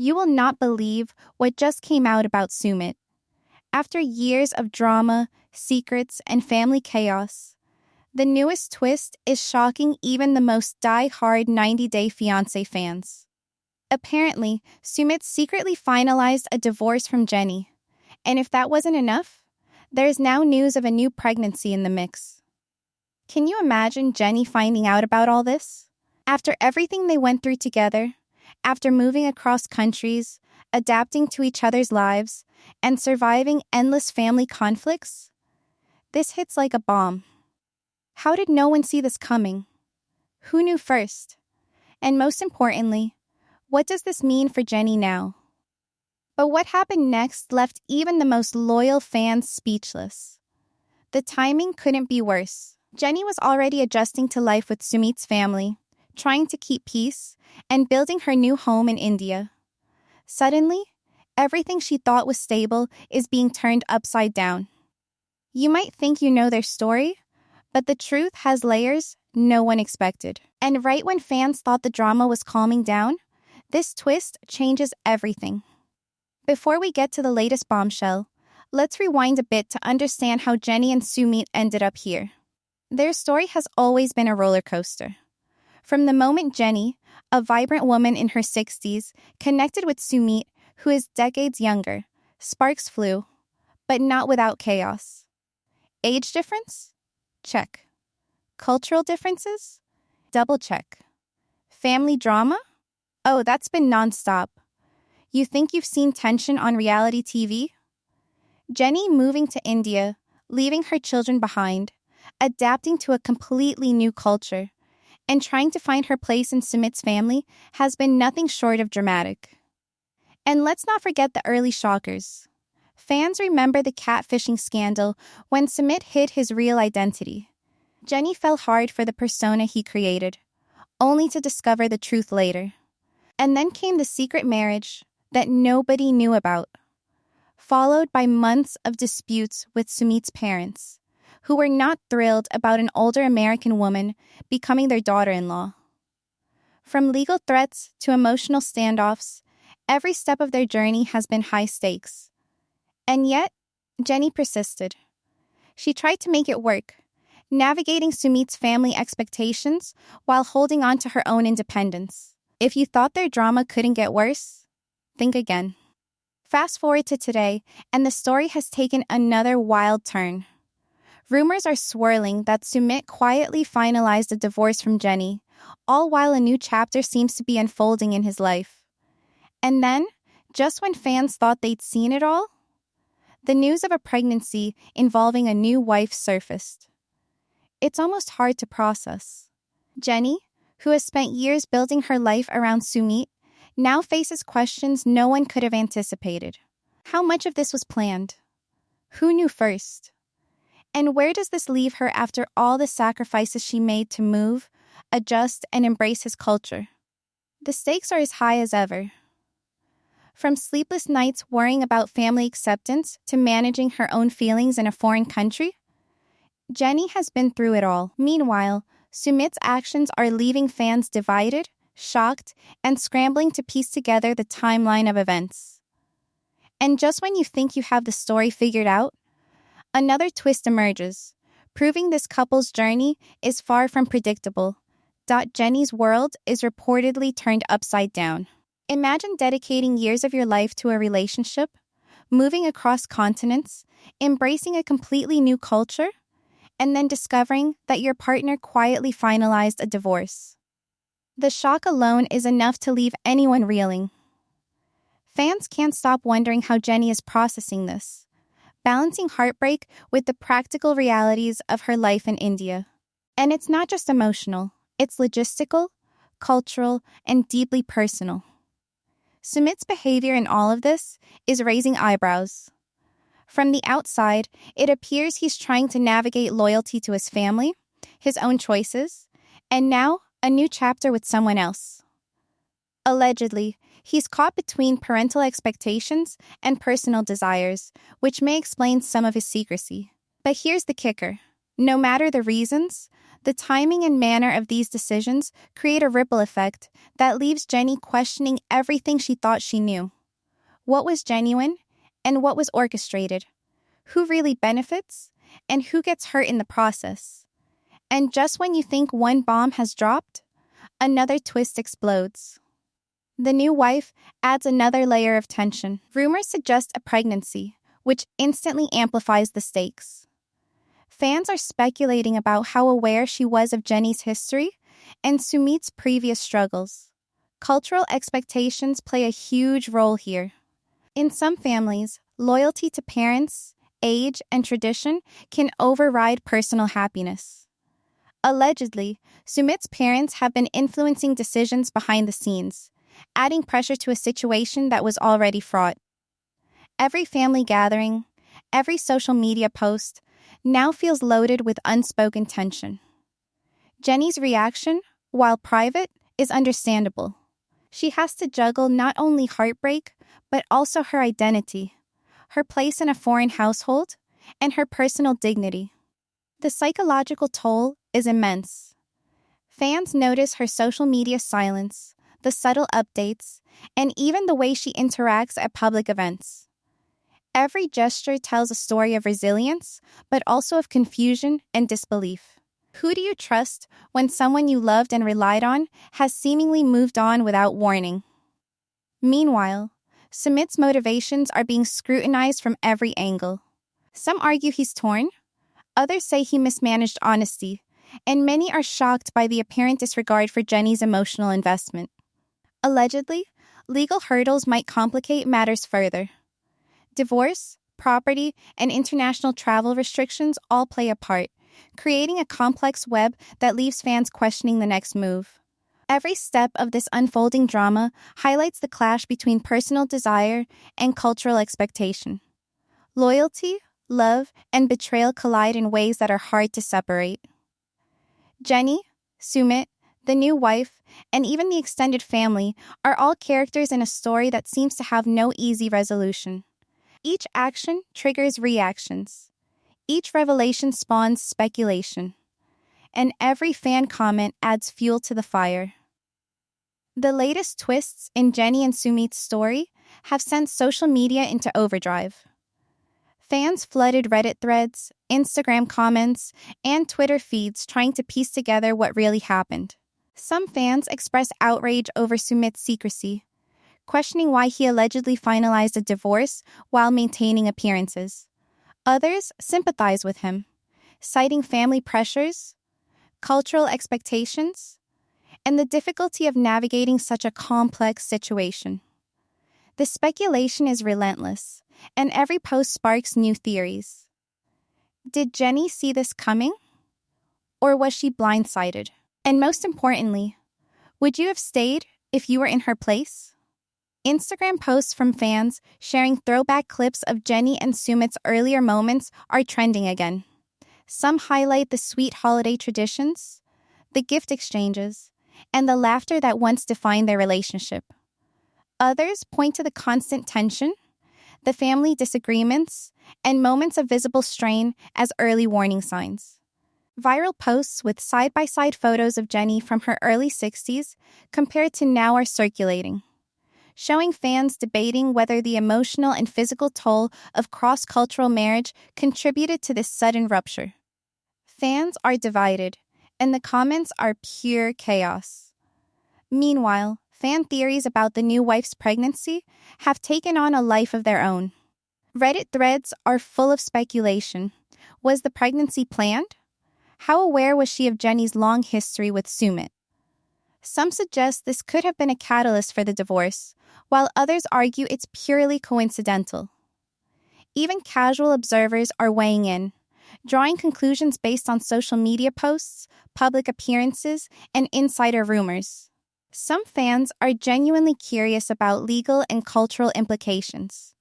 You will not believe what just came out about Sumit. After years of drama, secrets, and family chaos, the newest twist is shocking even the most die-hard 90 Day Fiance fans. Apparently, Sumit secretly finalized a divorce from Jenny. And if that wasn't enough, there is now news of a new pregnancy in the mix. Can you imagine Jenny finding out about all this? After everything they went through together, after moving across countries, adapting to each other's lives, and surviving endless family conflicts? This hits like a bomb. How did no one see this coming? Who knew first? And most importantly, what does this mean for Jenny now? But what happened next left even the most loyal fans speechless. The timing couldn't be worse. Jenny was already adjusting to life with Sumit's family, trying to keep peace, and building her new home in India. Suddenly, everything she thought was stable is being turned upside down. You might think you know their story, but the truth has layers no one expected. And right when fans thought the drama was calming down, this twist changes everything. Before we get to the latest bombshell, let's rewind a bit to understand how Jenny and Sumit ended up here. Their story has always been a roller coaster. From the moment Jenny, a vibrant woman in her 60s, connected with Sumit, who is decades younger, sparks flew, but not without chaos. Age difference? Check. Cultural differences? Double check. Family drama? Oh, that's been nonstop. You think you've seen tension on reality TV? Jenny moving to India, leaving her children behind, adapting to a completely new culture, and trying to find her place in Sumit's family has been nothing short of dramatic. And let's not forget the early shockers. Fans remember the catfishing scandal when Sumit hid his real identity. Jenny fell hard for the persona he created, only to discover the truth later. And then came the secret marriage that nobody knew about, followed by months of disputes with Sumit's parents, who were not thrilled about an older American woman becoming their daughter-in-law. From legal threats to emotional standoffs, every step of their journey has been high stakes. And yet, Jenny persisted. She tried to make it work, navigating Sumit's family expectations while holding on to her own independence. If you thought their drama couldn't get worse, think again. Fast forward to today, and the story has taken another wild turn. Rumors are swirling that Sumit quietly finalized a divorce from Jenny, all while a new chapter seems to be unfolding in his life. And then, just when fans thought they'd seen it all, the news of a pregnancy involving a new wife surfaced. It's almost hard to process. Jenny, who has spent years building her life around Sumit, now faces questions no one could have anticipated. How much of this was planned? Who knew first? And where does this leave her after all the sacrifices she made to move, adjust, and embrace his culture? The stakes are as high as ever. From sleepless nights worrying about family acceptance to managing her own feelings in a foreign country, Jenny has been through it all. Meanwhile, Sumit's actions are leaving fans divided, shocked, and scrambling to piece together the timeline of events. And just when you think you have the story figured out, another twist emerges, proving this couple's journey is far from predictable. Jenny's world is reportedly turned upside down. Imagine dedicating years of your life to a relationship, moving across continents, embracing a completely new culture, and then discovering that your partner quietly finalized a divorce. The shock alone is enough to leave anyone reeling. Fans can't stop wondering how Jenny is processing this, balancing heartbreak with the practical realities of her life in India. And it's not just emotional, it's logistical, cultural, and deeply personal. Sumit's behavior in all of this is raising eyebrows. From the outside, it appears he's trying to navigate loyalty to his family, his own choices, and now a new chapter with someone else. Allegedly, he's caught between parental expectations and personal desires, which may explain some of his secrecy. But here's the kicker. No matter the reasons, The timing and manner of these decisions create a ripple effect that leaves Jenny questioning everything she thought she knew. What was genuine and what was orchestrated? Who really benefits and who gets hurt in the process? And just when you think one bomb has dropped, another twist explodes. The new wife adds another layer of tension. Rumors suggest a pregnancy, which instantly amplifies the stakes. Fans are speculating about how aware she was of Jenny's history and Sumit's previous struggles. Cultural expectations play a huge role here. In some families, loyalty to parents, age, and tradition can override personal happiness. Allegedly, Sumit's parents have been influencing decisions behind the scenes, adding pressure to a situation that was already fraught. Every family gathering, every social media post, now feels loaded with unspoken tension. Jenny's reaction, while private, is understandable. She has to juggle not only heartbreak, but also her identity, her place in a foreign household, and her personal dignity. The psychological toll is immense. Fans notice her social media silence, the subtle updates, and even the way she interacts at public events. Every gesture tells a story of resilience, but also of confusion and disbelief. Who do you trust when someone you loved and relied on has seemingly moved on without warning? Meanwhile, Sumit's motivations are being scrutinized from every angle. Some argue he's torn, others say he mismanaged honesty, and many are shocked by the apparent disregard for Jenny's emotional investment. Allegedly, legal hurdles might complicate matters further. Divorce, property, and international travel restrictions all play a part, creating a complex web that leaves fans questioning the next move. Every step of this unfolding drama highlights the clash between personal desire and cultural expectation. Loyalty, love, and betrayal collide in ways that are hard to separate. Jenny, Sumit, the new wife, and even the extended family are all characters in a story that seems to have no easy resolution. Each action triggers reactions. Each revelation spawns speculation. And every fan comment adds fuel to the fire. The latest twists in Jenny and Sumit's story have sent social media into overdrive. Fans flooded Reddit threads, Instagram comments, and Twitter feeds trying to piece together what really happened. Some fans expressed outrage over Sumit's secrecy, questioning why he allegedly finalized a divorce while maintaining appearances. Others sympathize with him, citing family pressures, cultural expectations, and the difficulty of navigating such a complex situation. The speculation is relentless, and every post sparks new theories. Did Jenny see this coming? Or was she blindsided? And most importantly, would you have stayed if you were in her place? Instagram posts from fans sharing throwback clips of Jenny and Sumit's earlier moments are trending again. Some highlight the sweet holiday traditions, the gift exchanges, and the laughter that once defined their relationship. Others point to the constant tension, the family disagreements, and moments of visible strain as early warning signs. Viral posts with side-by-side photos of Jenny from her early 60s compared to now are circulating, showing fans debating whether the emotional and physical toll of cross-cultural marriage contributed to this sudden rupture. Fans are divided, and the comments are pure chaos. Meanwhile, fan theories about the new wife's pregnancy have taken on a life of their own. Reddit threads are full of speculation. Was the pregnancy planned? How aware was she of Jenny's long history with Sumit? Some suggest this could have been a catalyst for the divorce, while others argue it's purely coincidental. Even casual observers are weighing in, drawing conclusions based on social media posts, public appearances, and insider rumors. Some fans are genuinely curious about legal and cultural implications,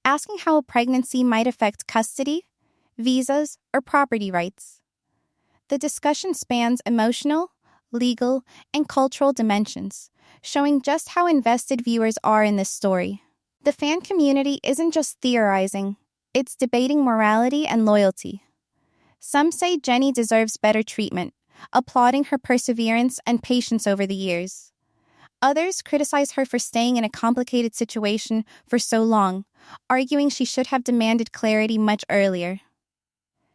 asking how a pregnancy might affect custody, visas, or property rights. The discussion spans emotional, legal, and cultural dimensions, showing just how invested viewers are in this story. The fan community isn't just theorizing, it's debating morality and loyalty. Some say Jenny deserves better treatment, applauding her perseverance and patience over the years. Others criticize her for staying in a complicated situation for so long, arguing she should have demanded clarity much earlier.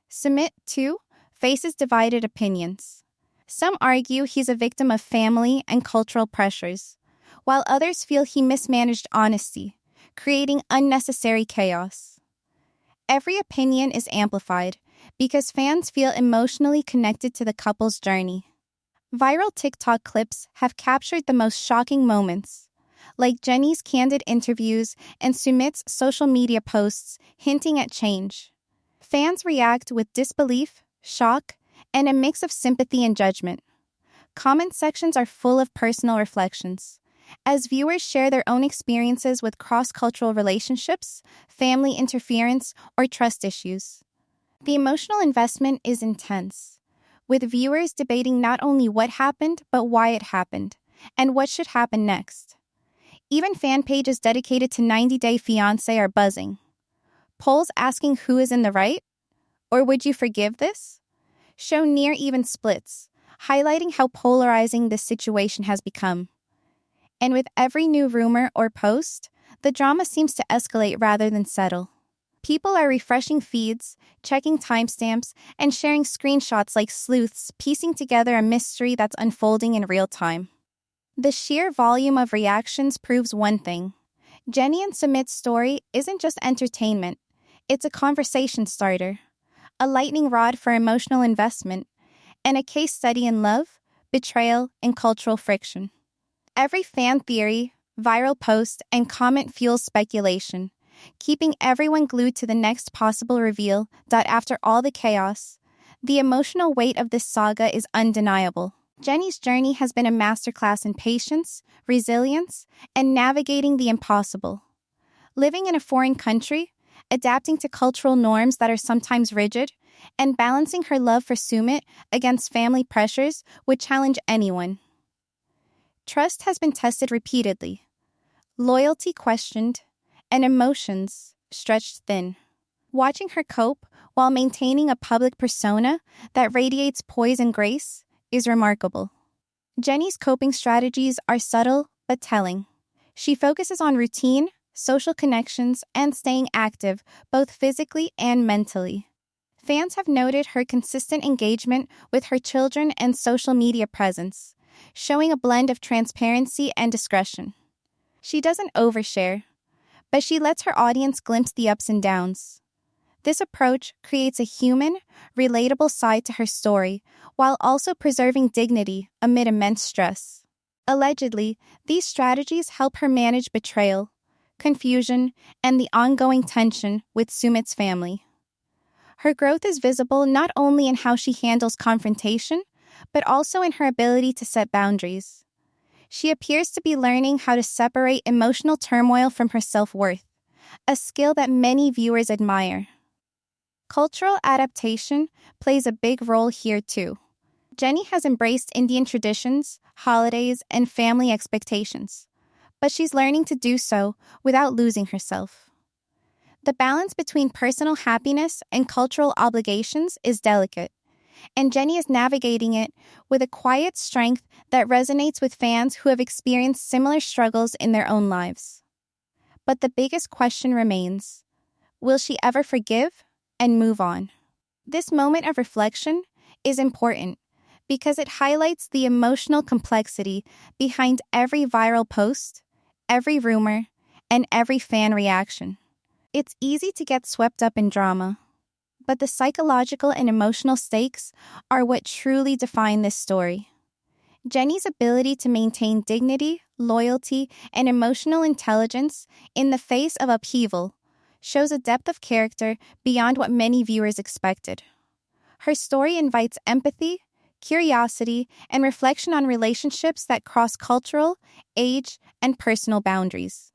Sumit, too, faces divided opinions. Some argue he's a victim of family and cultural pressures, while others feel he mismanaged honesty, creating unnecessary chaos. Every opinion is amplified because fans feel emotionally connected to the couple's journey. Viral TikTok clips have captured the most shocking moments, like Jennie's candid interviews and Sumit's social media posts hinting at change. Fans react with disbelief, shock, and a mix of sympathy and judgment. Comment sections are full of personal reflections, as viewers share their own experiences with cross-cultural relationships, family interference, or trust issues. The emotional investment is intense, with viewers debating not only what happened, but why it happened, and what should happen next. Even fan pages dedicated to 90-Day Fiance are buzzing. Polls asking who is in the right, or would you forgive this, show near-even splits, highlighting how polarizing this situation has become. And with every new rumor or post, the drama seems to escalate rather than settle. People are refreshing feeds, checking timestamps, and sharing screenshots like sleuths, piecing together a mystery that's unfolding in real time. The sheer volume of reactions proves one thing. Jennie and Sumit's story isn't just entertainment, it's a conversation starter, a lightning rod for emotional investment, and a case study in love, betrayal, and cultural friction. Every fan theory, viral post, and comment fuels speculation, keeping everyone glued to the next possible reveal that after all the chaos, the emotional weight of this saga is undeniable. Jennie's journey has been a masterclass in patience, resilience, and navigating the impossible. Living in a foreign country, adapting to cultural norms that are sometimes rigid, and balancing her love for Sumit against family pressures would challenge anyone. Trust has been tested repeatedly, loyalty questioned, and emotions stretched thin. Watching her cope while maintaining a public persona that radiates poise and grace is remarkable. Jennie's coping strategies are subtle but telling. She focuses on routine, social connections, and staying active, both physically and mentally. Fans have noted her consistent engagement with her children and social media presence, showing a blend of transparency and discretion. She doesn't overshare, but she lets her audience glimpse the ups and downs. This approach creates a human, relatable side to her story, while also preserving dignity amid immense stress. Allegedly, these strategies help her manage betrayal, confusion, and the ongoing tension with Sumit's family. Her growth is visible not only in how she handles confrontation, but also in her ability to set boundaries. She appears to be learning how to separate emotional turmoil from her self-worth, a skill that many viewers admire. Cultural adaptation plays a big role here too. Jennie has embraced Indian traditions, holidays, and family expectations, but she's learning to do so without losing herself. The balance between personal happiness and cultural obligations is delicate, and Jennie is navigating it with a quiet strength that resonates with fans who have experienced similar struggles in their own lives. But the biggest question remains: will she ever forgive and move on? This moment of reflection is important because it highlights the emotional complexity behind every viral post, every rumor, and every fan reaction. It's easy to get swept up in drama, but the psychological and emotional stakes are what truly define this story. Jennie's ability to maintain dignity, loyalty, and emotional intelligence in the face of upheaval shows a depth of character beyond what many viewers expected. Her story invites empathy, curiosity, and reflection on relationships that cross cultural, age, and personal boundaries.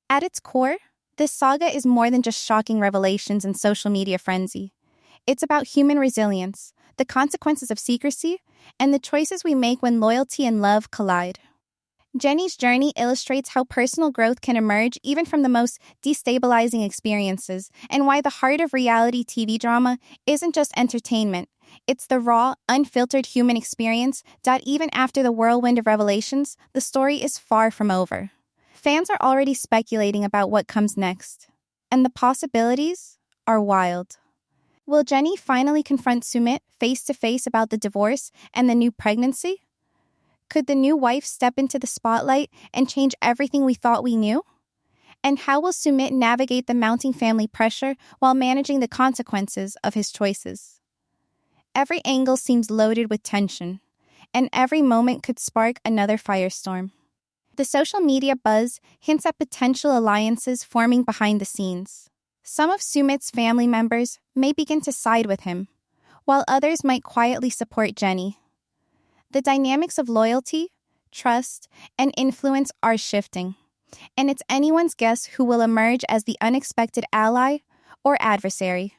At its core, this saga is more than just shocking revelations and social media frenzy. It's about human resilience, the consequences of secrecy, and the choices we make when loyalty and love collide. Jennie's journey illustrates how personal growth can emerge even from the most destabilizing experiences, and why the heart of reality TV drama isn't just entertainment, It's the raw, unfiltered human experience that even after the whirlwind of revelations, the story is far from over. Fans are already speculating about what comes next, and the possibilities are wild. Will Jenny finally confront Sumit face to face about the divorce and the new pregnancy? Could the new wife step into the spotlight and change everything we thought we knew? And how will Sumit navigate the mounting family pressure while managing the consequences of his choices? Every angle seems loaded with tension, and every moment could spark another firestorm. The social media buzz hints at potential alliances forming behind the scenes. Some of Sumit's family members may begin to side with him, while others might quietly support Jenny. The dynamics of loyalty, trust, and influence are shifting, and it's anyone's guess who will emerge as the unexpected ally or adversary.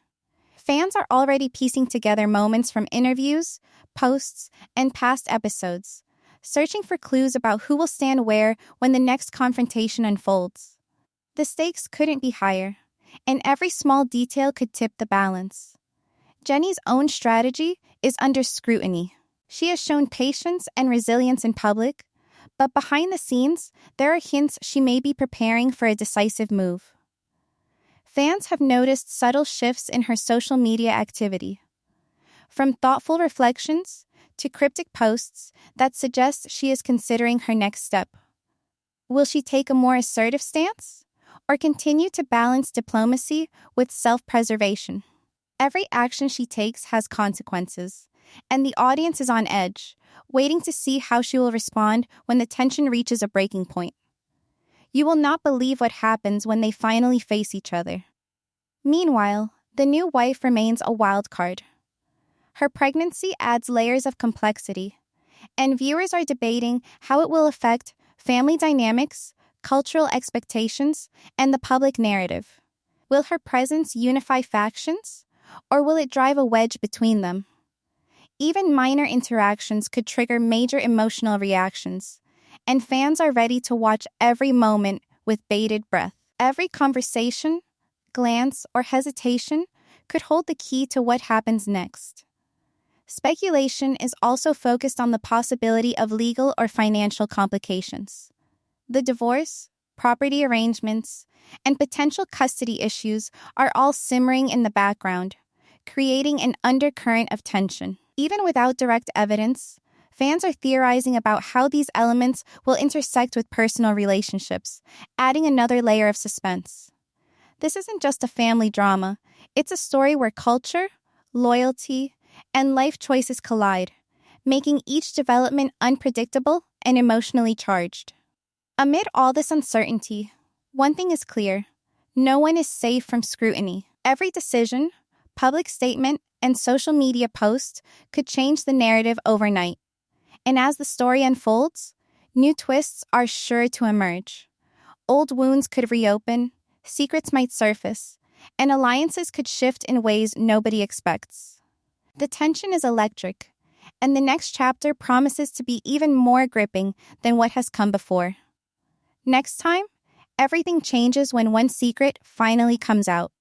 Fans are already piecing together moments from interviews, posts, and past episodes, searching for clues about who will stand where when the next confrontation unfolds. The stakes couldn't be higher, and every small detail could tip the balance. Jenny's own strategy is under scrutiny. She has shown patience and resilience in public, but behind the scenes, there are hints she may be preparing for a decisive move. Fans have noticed subtle shifts in her social media activity, from thoughtful reflections to cryptic posts that suggest she is considering her next step. Will she take a more assertive stance, or continue to balance diplomacy with self-preservation? Every action she takes has consequences, and the audience is on edge, waiting to see how she will respond when the tension reaches a breaking point. You will not believe what happens when they finally face each other. Meanwhile, the new wife remains a wild card. Her pregnancy adds layers of complexity, and viewers are debating how it will affect family dynamics, cultural expectations, and the public narrative. Will her presence unify factions, or will it drive a wedge between them? Even minor interactions could trigger major emotional reactions, and fans are ready to watch every moment with bated breath. Every conversation, glance, or hesitation could hold the key to what happens next. Speculation is also focused on the possibility of legal or financial complications. The divorce, property arrangements, and potential custody issues are all simmering in the background, creating an undercurrent of tension. Even without direct evidence, fans are theorizing about how these elements will intersect with personal relationships, adding another layer of suspense. This isn't just a family drama, it's a story where culture, loyalty, and life choices collide, making each development unpredictable and emotionally charged. Amid all this uncertainty, one thing is clear: no one is safe from scrutiny. Every decision, public statement, and social media post could change the narrative overnight. And as the story unfolds, new twists are sure to emerge. Old wounds could reopen, secrets might surface, and alliances could shift in ways nobody expects. The tension is electric, and the next chapter promises to be even more gripping than what has come before. Next time, everything changes when one secret finally comes out.